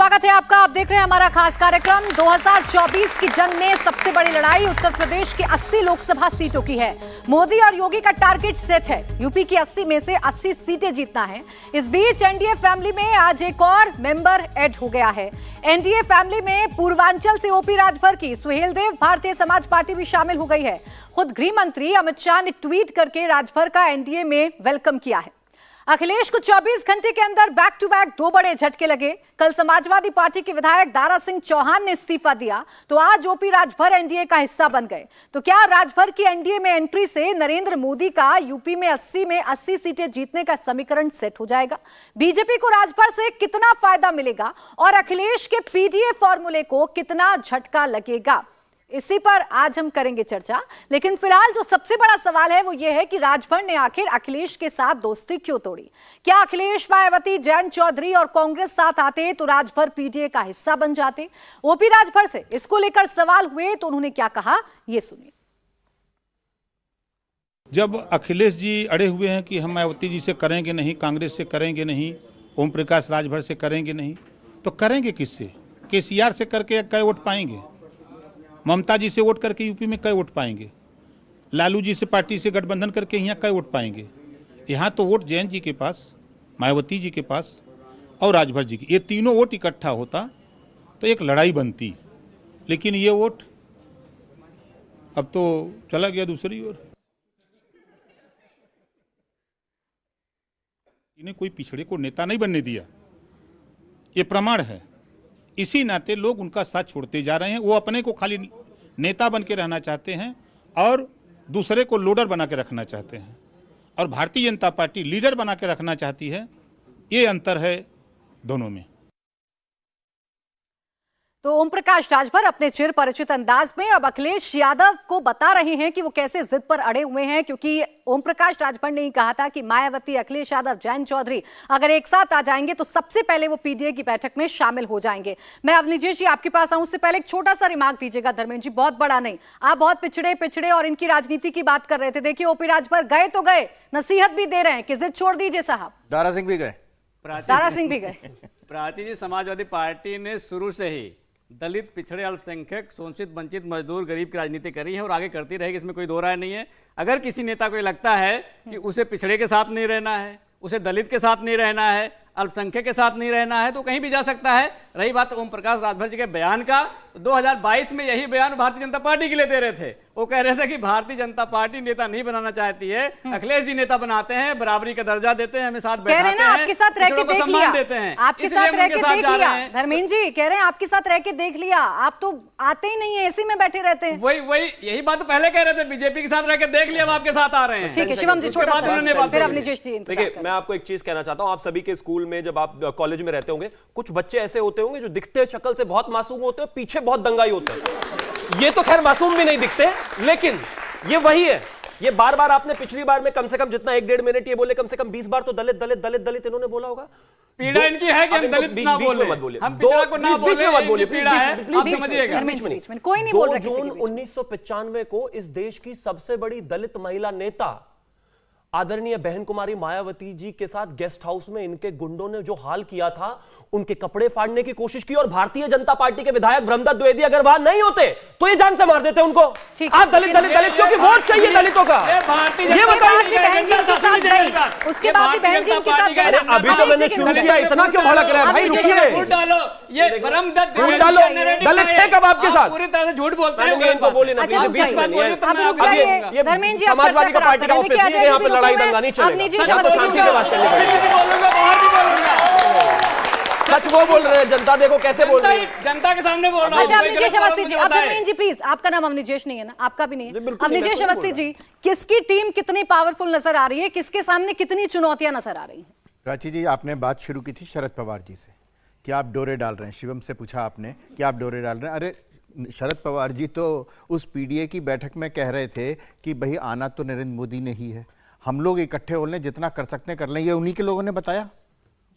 स्वागत है आपका। आप देख रहे हैं हमारा खास कार्यक्रम। 2024 की जंग में सबसे बड़ी लड़ाई उत्तर प्रदेश की 80 लोकसभा सीटों की है। मोदी और योगी का टारगेट सेट है, यूपी की 80 में से 80 सीटें जीतना है। इस बीच एनडीए फैमिली में आज एक और मेंबर ऐड हो गया है। एनडीए फैमिली में पूर्वांचल से ओपी राजभर की सुहेलदेव भारतीय समाज पार्टी भी शामिल हो गई है। खुद गृह मंत्री अमित शाह ने ट्वीट करके राजभर का एनडीए में वेलकम किया है। अखिलेश को 24 घंटे के अंदर बैक टू बैक दो बड़े झटके लगे। कल समाजवादी पार्टी के विधायक दारा सिंह चौहान ने इस्तीफा दिया, तो आज ओपी राजभर एनडीए का हिस्सा बन गए। तो क्या राजभर की एनडीए में एंट्री से नरेंद्र मोदी का यूपी में 80 सीटें जीतने का समीकरण सेट हो जाएगा? बीजेपी को राजभर से कितना फायदा मिलेगा और अखिलेश के पीडीए फॉर्मूले को कितना झटका लगेगा, इसी पर आज हम करेंगे चर्चा। लेकिन फिलहाल जो सबसे बड़ा सवाल है वो ये है कि राजभर ने आखिर अखिलेश के साथ दोस्ती क्यों तोड़ी? क्या अखिलेश, मायावती, जयंत चौधरी और कांग्रेस साथ आते तो राजभर पीडीए का हिस्सा बन जाते? ओपी राजभर से इसको लेकर सवाल हुए तो उन्होंने क्या कहा, ये सुनिए। जब अखिलेश जी अड़े हुए हैं कि हम मायावती जी से करेंगे नहीं, कांग्रेस से करेंगे नहीं, ओम प्रकाश राजभर से करेंगे नहीं, तो करेंगे किससे? केसीआर से करके कई वोट पाएंगे? ममता जी से वोट करके यूपी में कई वोट पाएंगे? लालू जी से पार्टी से गठबंधन करके यहाँ कई वोट पाएंगे? यहाँ तो वोट जयंत जी के पास, मायावती जी के पास और राजभर जी की, ये तीनों वोट इकट्ठा होता तो एक लड़ाई बनती। लेकिन ये वोट अब तो चला गया दूसरी ओर। इन्हें कोई पिछड़े को नेता नहीं बनने दिया, ये प्रमाण है। इसी नाते लोग उनका साथ छोड़ते जा रहे हैं। वो अपने को खाली नेता बन के रहना चाहते हैं और दूसरे को लोडर बना के रखना चाहते हैं, और भारतीय जनता पार्टी लीडर बना के रखना चाहती है। ये अंतर है दोनों में। तो ओम प्रकाश राजभर अपने चिर परिचित अंदाज में अब अखिलेश यादव को बता रहे हैं कि वो कैसे जिद पर अड़े हुए हैं, क्योंकि ओम प्रकाश राजभर ने ही कहा था कि मायावती, अखिलेश यादव, जयंत चौधरी अगर एक साथ आ जाएंगे तो सबसे पहले वो पीडीए की बैठक में शामिल हो जाएंगे। मैं अवनीश जी आपके पास आऊं, उससे पहले एक छोटा सा रिमार्क दीजिएगा धर्मेंद्र जी, बहुत बड़ा नहीं। आप बहुत पिछड़े और इनकी राजनीति की बात कर रहे थे। देखिए ओपी राजभर गए तो गए, नसीहत भी दे रहे हैं कि जिद छोड़ दीजिए साहब। दारा सिंह भी गए। प्राची जी, समाजवादी पार्टी ने शुरू से ही दलित, पिछड़े, अल्पसंख्यक, शोषित, वंचित, मजदूर, गरीब की राजनीति करी है और आगे करती रहेगी, इसमें कोई दो राय नहीं है। अगर किसी नेता को लगता है कि उसे पिछड़े के साथ नहीं रहना है, उसे दलित के साथ नहीं रहना है, अल्पसंख्यक के साथ नहीं रहना है, तो कहीं भी जा सकता है। रही बात ओम प्रकाश राजभर जी के बयान का, 2022 में यही बयान भारतीय जनता पार्टी के लिए दे रहे थे। वो कह रहे थे कि भारतीय जनता पार्टी नेता नहीं बनाना चाहती है, अखिलेश जी नेता बनाते हैं, बराबरी का दर्जा देते हैं, हमें साथ बैठाते हैं, आपके साथ रह के देख लिया, देते हैं, आपके साथ रह के देख लिया। धर्मेंद्र जी कह रहे हैं आपके साथ रह के देख लिया, आप तो आते ही नहीं है, एसी में बैठे रहते हैं। वही यही बात पहले कह रहे थे, बीजेपी के साथ रह के देख लिया, अब आपके साथ आ रहे हैं। ठीक है शिवम जी, छोटा सा फिर अवनीश जी। देखिए, मैं आपको एक चीज कहना चाहता हूं। आप सभी के स्कूल में जब आप कॉलेज में रहते होंगे, कुछ बच्चे ऐसे होते होंगे जो दिखते शक्ल से बहुत मासूम होते हैं, पीछे बहुत दंगाई होते हैं। ये तो खैर मासूम भी नहीं दिखते, लेकिन ये वही है। ये बार बार आपने पिछली बार में कम से कम जितना 1-1.5 मिनट ये बोले, कम से कम 20 बार तो दलित दलित दलित दलित इन्होंने बोला होगा। पीड़ा इनकी है कि हम दलित ना बोले, मत बोलिए, हम पिछड़ा को ना बोले, मत बोलिए, पीड़ा है, आप समझिएगा। कोई नहीं बोल रहा। 2 जून 1995 को इस देश की सबसे बड़ी दलित महिला नेता आदरणीय बहन कुमारी मायावती जी के साथ गेस्ट हाउस में इनके गुंडों ने जो हाल किया था, उनके कपड़े फाड़ने की कोशिश की, और भारतीय जनता पार्टी के विधायक ब्रह्मदत्त द्विवेदी अगर वहां नहीं होते तो ये जान से मार देते उनको। आप दलित दलित दलित क्योंकि वोट चाहिए दलितों का, ये बताइए। उसके बाद बहन जी के साथ गए। अभी तो मैंने शुरू किया, इतना क्यों भड़क रहा है भाई? रुकिए, वोट डालो, ये ब्रह्मदत्त वोट डालो। दलित थे कब आपके साथ? पूरी तरह से झूठ बोलते हैं। इनको बोले ना, बीच में नहीं है। समाजवादी का पार्टी का ऑफिस नहीं है, यहाँ पे लड़ाई दंगा नहीं चलेगा, यहाँ तो शांति से बात करनी पड़ेगी। सच वो बोल रहे हैं, जनता देखो कैसे बोल रही है, जनता के सामने बोल रहा हूं। अच्छा अवनीश अवस्थी जी, अब धर्मेंद्र जी प्लीज, आपका नाम अवनीश नहीं है ना? आपका भी नहीं है। अवनीश अवस्थी जी, किसकी टीम कितनी पावरफुल नजर आ रही है, किसके सामने कितनी चुनौतियां नजर आ रही हैं? प्राची जी, आपने बात शुरू की थी शरद पवार जी से कि आप डोरे डाल रहे हैं। शिवम से पूछा आपने कि आप डोरे डाल रहे हैं। अरे शरद पवार जी तो उस पीडीए की बैठक में कह रहे थे कि भाई आना तो नरेंद्र मोदी ने ही है, हम लोग इकट्ठे हो लें, जितना कर सकते हैं कर लें। ये उन्हीं के लोगों ने बताया,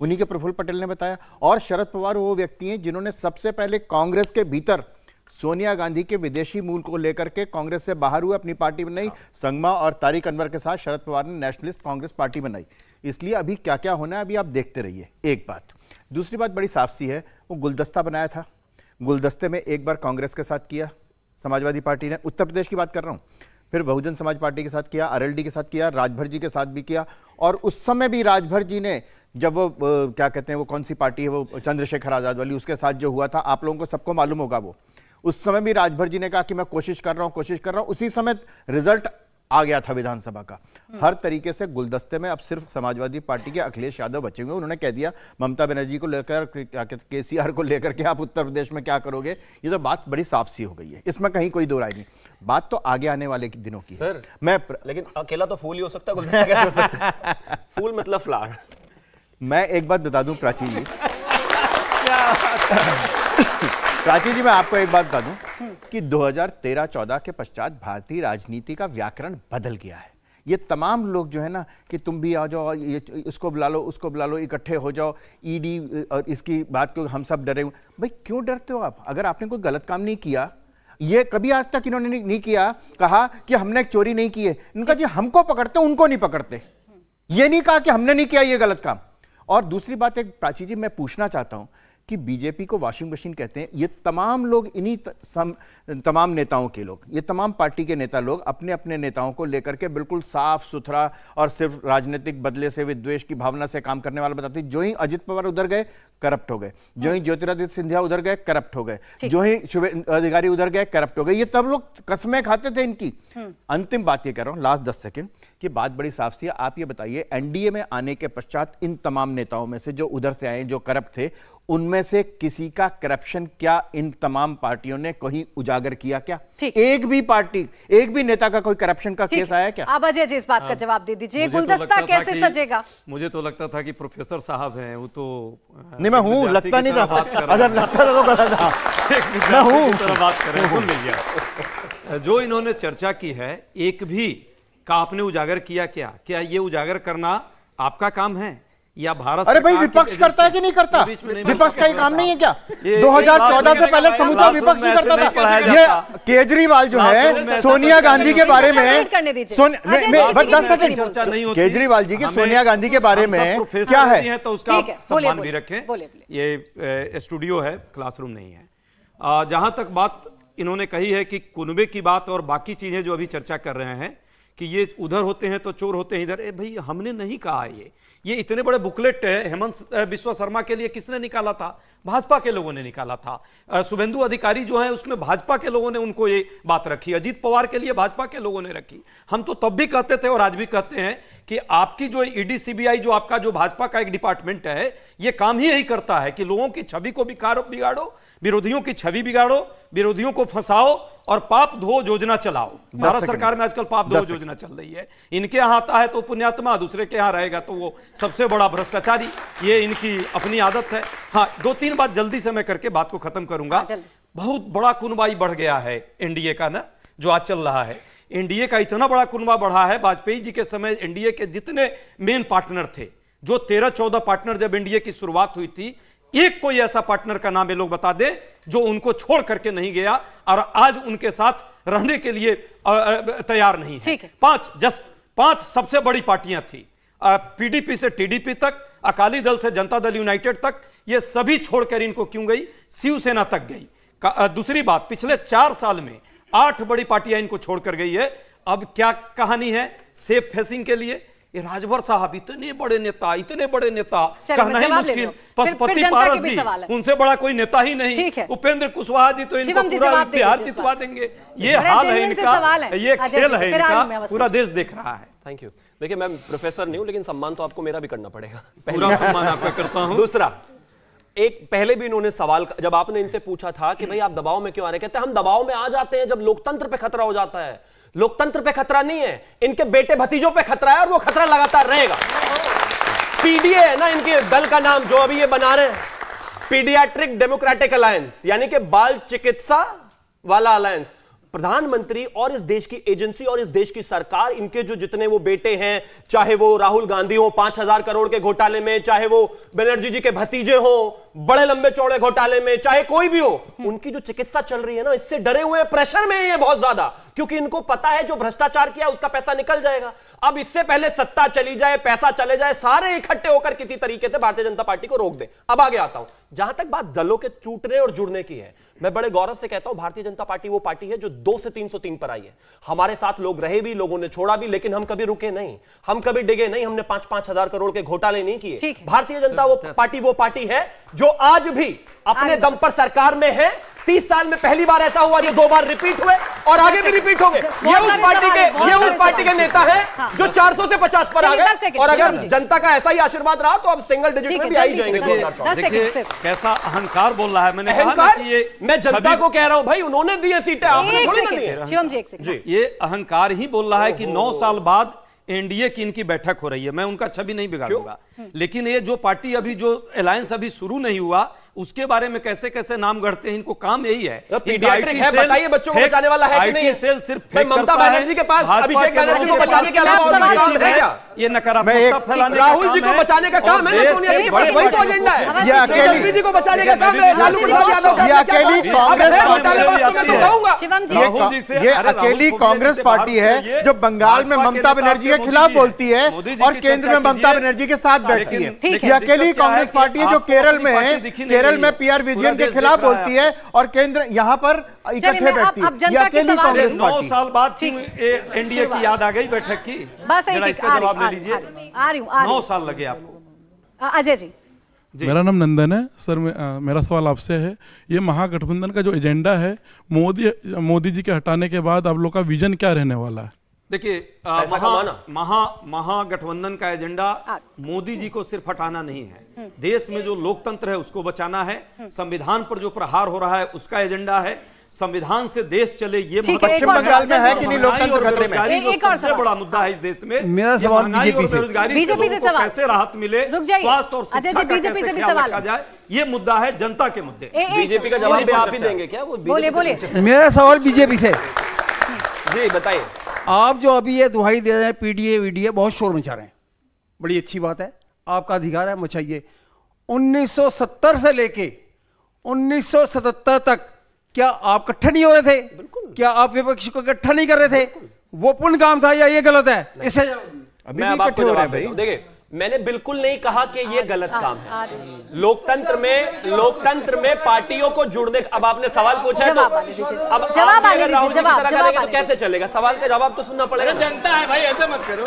उन्हीं के प्रफुल्ल पटेल ने बताया। और शरद पवार वो व्यक्ति हैं जिन्होंने सबसे पहले कांग्रेस के भीतर सोनिया गांधी के विदेशी मूल को लेकर के कांग्रेस से बाहर हुए, अपनी पार्टी बनाई, संगमा और तारिक अनवर के साथ शरद पवार ने नेशनलिस्ट कांग्रेस पार्टी बनाई। इसलिए अभी क्या क्या होना है अभी आप देखते रहिए। एक बात, दूसरी बात बड़ी साफ सी है, वो गुलदस्ता बनाया था, गुलदस्ते में एक बार कांग्रेस के साथ किया समाजवादी पार्टी ने, उत्तर प्रदेश की बात कर रहा हूं, फिर बहुजन समाज पार्टी के साथ किया, आरएलडी के साथ किया, राजभर जी के साथ भी किया। और उस समय भी राजभर जी ने जब वो क्या कहते हैं, वो कौन सी पार्टी है वो चंद्रशेखर आजाद वाली, उसके साथ जो हुआ था आप लोगों को सबको मालूम होगा, वो उस समय भी राजभर जी ने कहा कि मैं कोशिश कर रहा हूं, उसी समय रिजल्ट आ गया था विधानसभा का। हर तरीके से गुलदस्ते में अब सिर्फ समाजवादी पार्टी के अखिलेश यादव बचे हुए। उन्होंने कह दिया ममता बनर्जी को लेकर, क्या कहते, केसीआर को लेकर के आप उत्तर प्रदेश में क्या करोगे, ये तो बात बड़ी साफ सी हो गई है, इसमें कहीं कोई दो राय नहीं। बात तो आगे आने वाले दिनों की है। लेकिन अकेला तो फूल ही हो सकता है, गुलदस्ता कैसे हो सकता है? फूल मतलब फ्लावर। मैं एक बात बता दूं प्राची जी, प्राची जी मैं आपको एक बात बता दूं कि 2013-14 के पश्चात भारतीय राजनीति का व्याकरण बदल गया है। ये तमाम लोग जो है ना कि तुम भी आ जाओ, ये इसको बुला लो, उसको बुला लो, इकट्ठे हो जाओ, ईडी और इसकी बात को हम सब डरे हुए। भाई क्यों डरते हो आप? अगर आपने कोई गलत काम नहीं किया, ये कभी आज तक इन्होंने नहीं किया, कहा कि हमने चोरी नहीं की है, इनका जी हमको पकड़ते उनको नहीं पकड़ते, ये नहीं कहा कि हमने नहीं किया ये गलत काम। और दूसरी बात एक प्राची जी मैं पूछना चाहता हूं कि बीजेपी को वॉशिंग मशीन कहते हैं, ये तमाम लोग इन्हीं तमाम नेताओं के लोग, ये तमाम पार्टी के नेता लोग अपने अपने नेताओं को लेकर के बिल्कुल साफ सुथरा और सिर्फ राजनीतिक बदले से, विद्वेष की भावना से काम करने वाला बताते हैं। जो ही अजित पवार उधर गए करप्ट हो गए, जो ही ज्योतिरादित्य सिंधिया उधर गए करप्ट हो गए, जो ही शुभेंदु अधिकारी उधर गए करप्ट हो गए। ये तब लोग कसमें खाते थे इनकी। अंतिम बात ये कह रहा हूं, लास्ट 10 सेकेंड की बात बड़ी साफ सी है। आप ये बताइए एनडीए में आने के पश्चात इन तमाम नेताओं में से जो उधर से आए, जो करप्ट थे, उनमें से किसी का करप्शन क्या इन तमाम पार्टियों ने कहीं उजागर किया क्या? एक भी पार्टी, एक भी नेता का कोई करप्शन का केस आया क्या? अब अजय जी इस बात का जवाब दे दीजिए, गुलदस्ता कैसे सजेगा? मुझे तो लगता था कि प्रोफेसर साहब हैं, वो तो नहीं मैं हूं, लगता नहीं था, अगर लगता था तो गलत था, मैं हूं। बात कर रहे हैं, सुन लीजिए। जो इन्होंने चर्चा की है, एक भी का आपने उजागर किया क्या? क्या ये उजागर करना आपका काम है या भारत? अरे भाई विपक्ष करता है कि नहीं करता? विपक्ष का ही काम नहीं है क्या? 2014 से पहले समूचा विपक्ष ही करता था। ये केजरीवाल जो है सोनिया गांधी के बारे में, 10 सेकंड, केजरीवाल जी की सोनिया गांधी के बारे में क्या है तो उसका सम्मान भी रखें। ये स्टूडियो है, क्लासरूम नहीं है। जहां तक बात इन्होंने कही है कि कुनबे की बात और बाकी चीजें जो अभी चर्चा कर रहे हैं कि ये उधर होते हैं तो चोर होते हैं इधर, भाई हमने नहीं कहा। ये इतने बड़े बुकलेट हेमंत बिस्वा शर्मा के लिए किसने निकाला था? भाजपा के लोगों ने निकाला था। शुभेंदु अधिकारी जो है उसमें भाजपा के लोगों ने उनको ये बात रखी, अजीत पवार के लिए भाजपा के लोगों ने रखी। हम तो तब भी कहते थे और आज भी कहते हैं कि आपकी जो ईडी सीबीआई जो आपका जो भाजपा का एक डिपार्टमेंट है, ये काम ही यही करता है कि लोगों की छवि को बिगाड़ो, विरोधियों की छवि बिगाड़ो, विरोधियों को फंसाओ और पाप धो योजना चलाओ। भारत सरकार में आजकल पाप धो योजना चल रही है। इनके यहां आता है तो पुण्यात्मा, दूसरे के यहां रहेगा तो वो सबसे बड़ा भ्रष्टाचारी। ये इनकी अपनी आदत है। हाँ, 2-3 बात जल्दी से मैं करके बात को खत्म करूंगा। बहुत बड़ा कुनबाई बढ़ गया है एनडीए का ना, जो आज चल रहा है। एनडीए का इतना बड़ा कुनबा बढ़ा है, वाजपेयी जी के समय एनडीए के जितने मेन पार्टनर थे, जो 13-14 पार्टनर जब एनडीए की शुरुआत हुई थी, एक कोई ऐसा पार्टनर का नाम ये लोग बता दे जो उनको छोड़ करके नहीं गया और आज उनके साथ रहने के लिए तैयार नहीं है। 5 सबसे बड़ी पार्टियां थी, पीडीपी से टीडीपी तक, अकाली दल से जनता दल यूनाइटेड तक, ये सभी छोड़कर इनको क्यों गई? शिवसेना तक गई। दूसरी बात, पिछले 4 साल में 8 बड़ी पार्टियां इनको छोड़कर गई है। अब क्या कहानी है सेफ फेसिंग के लिए? ये राजभर साहब इतने बड़े नेता कहना ही मुश्किल, पशुपति पारस जी उनसे बड़ा कोई नेता ही नहीं, उपेंद्र कुशवाहा जी तो इनको पूरा बिहार जितवा देंगे। ये हाल है इनका, ये खेल है इनका, पूरा देश देख रहा है। Thank you. देखिए मैं प्रोफेसर नहीं हूं, लेकिन सम्मान तो आपको मेरा भी करना पड़ेगा। पूरा सम्मान आपका करता हूं। दूसरा, एक पहले भी इन्होंने सवाल, जब आपने इनसे पूछा था कि भाई आप दबाव में क्यों आ रहे, कहते हैं हम दबाव में आ जाते हैं जब लोकतंत्र पे खतरा हो जाता है। लोकतंत्र पे खतरा नहीं है, इनके बेटे भतीजों पे खतरा है और वो खतरा लगातार रहेगा। पीडीए है ना इनके दल का नाम, जो अभी ये बना रहे हैं, पीडियाट्रिक डेमोक्रेटिक अलायंस, यानी कि बाल चिकित्सा वाला अलायंस। प्रधानमंत्री और इस देश की एजेंसी और इस देश की सरकार, इनके जो जितने वो बेटे हैं, चाहे वो राहुल गांधी हो 5,000 करोड़ के घोटाले में, चाहे वो बनर्जी जी के भतीजे हो बड़े लंबे चौड़े घोटाले में, चाहे कोई भी हो, उनकी जो चिकित्सा चल रही है ना, इससे डरे हुए प्रेशर में है बहुत ज्यादा, क्योंकि इनको पता है जो भ्रष्टाचार किया उसका पैसा निकल जाएगा। अब इससे पहले सत्ता चली जाए, पैसा चले जाए, सारे इकट्ठे होकर किसी तरीके से भारतीय जनता पार्टी को रोक दे। अब आगे आता हूं, जहां तक बात दलों के टूटने और जुड़ने की है, मैं बड़े गौरव से कहता हूं भारतीय जनता पार्टी वो पार्टी है जो 2 से 303 पर आई है। हमारे साथ लोग रहे भी, लोगों ने छोड़ा भी, लेकिन हम कभी रुके नहीं, हम कभी डिगे नहीं, हमने 5-5 हजार करोड़ के घोटाले नहीं किए। भारतीय जनता वो पार्टी है जो आज भी अपने दम पर सरकार में है। 30 साल में पहली बार ऐसा हुआ, जो 2 बार रिपीट हुए और आगे भी रिपीट होंगे। ये उस पार्टी के नेता हैं जो 400 से 50 पर आ गए, और अगर जनता का ऐसा ही आशीर्वाद रहा तो अब सिंगल डिजिट में भी आ ही जाएंगे। देखिए कैसा अहंकार बोल रहा है। मैंने कहा ना कि ये मैं जनता को कह रहा हूं भाई, उन्होंने दिए सीटें, आपने थोड़ी ना दी। शिवम जी एक सेकंड, ये अहंकार ही बोल रहा है कि 9 साल बाद एनडीए की इनकी बैठक हो रही है। मैं उनका छवि नहीं बिगाड़ूंगा, लेकिन ये जो पार्टी अभी जो अलायंस अभी शुरू नहीं हुआ, उसके बारे में कैसे कैसे नाम गढ़ते हैं, इनको काम यही है। पीडियाट्रिक है, बताइए बच्चों को बचाने वाला है कि नहीं? सेल सिर्फ ममता बनर्जी के पास अभिषेक बनर्जी को बचाने के अलावा और कोई काम है क्या? ये नकारात्मकता फैलाने का राहुल जी को बचाने का काम है ना, सोनिया जी के पास वही तो एजेंडा है। ये अकेली जी को बचाने का काम है, लालू प्रसाद यादव का। ये अकेली कांग्रेस पार्टी, ये अकेली कांग्रेस पार्टी है जो बंगाल में ममता बनर्जी के खिलाफ बोलती है और केंद्र में ममता बनर्जी के साथ बैठती है। ये अकेली कांग्रेस पार्टी है जो केरल में है, केरल में पीआर विजयन के खिलाफ बोलती है और केंद्र यहाँ पर इकट्ठे बैठती है। ये अकेली कांग्रेस 9 साल बाद एनडीए की याद आ गई बैठक की। बस इसका जवाब ले लीजिए। आ रही हूं 9 साल लगे आपको। अजय जी। मेरा नाम नंदन है सर। मेरा सवाल आपसे है, ये महागठबंधन का जो एजेंडा है, मोदी जी के हटाने के बाद आप लोग का विजन क्या रहने वाला है? देखिए महागठबंधन का एजेंडा मोदी जी को सिर्फ हटाना नहीं है, देश में जो लोकतंत्र है उसको बचाना है। संविधान पर जो प्रहार हो रहा है उसका एजेंडा है। संविधान से देश चले, ये पश्चिम बंगाल में है कि नहीं लोकतंत्र खतरे में? एक और सबसे बड़ा मुद्दा है इस देश में। मेरा सवाल बीजेपी से, बीजेपी से सवाल, कैसे राहत मिले, स्वास्थ्य और शिक्षा का कैसे ख्याल रखा जाए, ये मुद्दा है जनता के मुद्दे। बीजेपी का जवाब भी आप ही देंगे क्या? वो बोले मेरा सवाल बीजेपी से जी बताइए। आप जो अभी ये दुहाई दे रहे हैं पीडीए वीडीए, बहुत शोर मचा रहे हैं, बड़ी अच्छी बात है, आपका अधिकार है, मचाइए। 1970 से लेके 1977 तक क्या आप इकट्ठे नहीं हो रहे थे? क्या आप विपक्ष को इकट्ठा नहीं कर रहे थे? वो पुण्य काम था या ये गलत है? इससे अभी भी इकट्ठे हो रहे हैं भाई। देखिए, मैंने बिल्कुल नहीं कहा कि ये गलत काम है। लोकतंत्र में पार्टियों को जुड़ने, अब आपने सवाल पूछा है तो अब जवाब आने दीजिए, जवाब तो कैसे चलेगा? सवाल का जवाब तो सुनना पड़ेगा। जनता है भाई, ऐसे मत करो।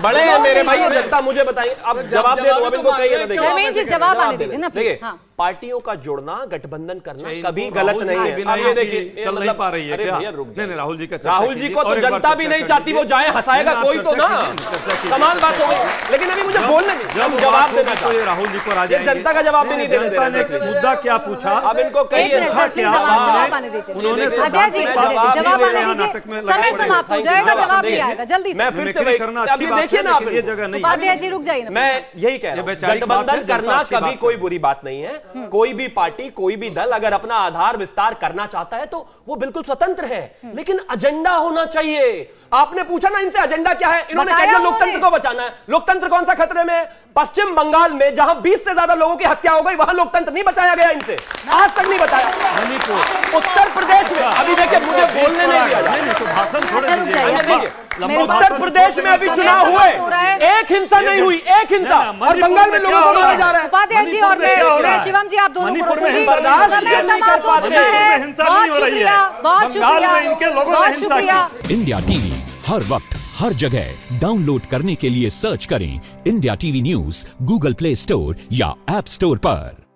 बड़े हैं मेरे भाई, जनता मुझे बताइए। अब जवाब दे दो, अब इनको कहिए ना। धर्मेंद्र जी जवाब आने दीजिए ना। देखिए, पार्टियों का जुड़ना, गठबंधन करना कभी गलत नहीं है। अब ये देखिए चल नहीं पा रही है क्या? नहीं, राहुल जी का, राहुल जी को तो जनता भी नहीं चाहती, वो जाए, हंसाएगा कोई तो ना, कमाल बात हो गई। लेकिन अभी मुझे बोलने दीजिए, जवाब देना चाहिए। राहुल जी को राजा जनता का जवाब भी नहीं देना। जनता ने मुद्दा क्या पूछा, अब इनको कहिए जवाब आने दीजिए। उन्होंने जवाब आने दीजिए, समय समाप्त हो जाएगा, जवाब नहीं आएगा, जल्दी से। मैं फिर से करना अच्छी बात देखिए ना, ये जगह नहीं। उपाध्याय जी रुक जाइए ना। मैं यही कह रहा हूं, गठबंधन करना कभी कोई बुरी बात नहीं है। कोई भी पार्टी, कोई भी दल अगर अपना आधार विस्तार करना चाहता है तो वो बिल्कुल स्वतंत्र है, लेकिन एजेंडा होना चाहिए। आपने पूछा ना इनसे एजेंडा क्या है, इन्होंने कह दिया लोकतंत्र को बचाना है। लोकतंत्र कौन सा खतरे में है? पश्चिम बंगाल में जहां 20 से ज्यादा लोगों की हत्या हो गई, वहां लोकतंत्र नहीं बचाया गया इनसे, आज तक नहीं बचाया। उत्तर प्रदेश में अभी देखिए, मुझे बोलने नहीं दिया जाए। उत्तर प्रदेश में अभी चुनाव हुए, एक हिंसा नहीं हुई, एक हिंसा, और बंगाल में लोगों को मारा जा रहा है। उपाध्याय जी और मैं शिवम जी, आप दोनों को बर्दाश्त नहीं कर पा रहे हैं। बहुत शुक्रिया। इंडिया टीवी हर वक्त हर जगह डाउनलोड करने के लिए सर्च करें India TV news Google play store या ऐप स्टोर पर।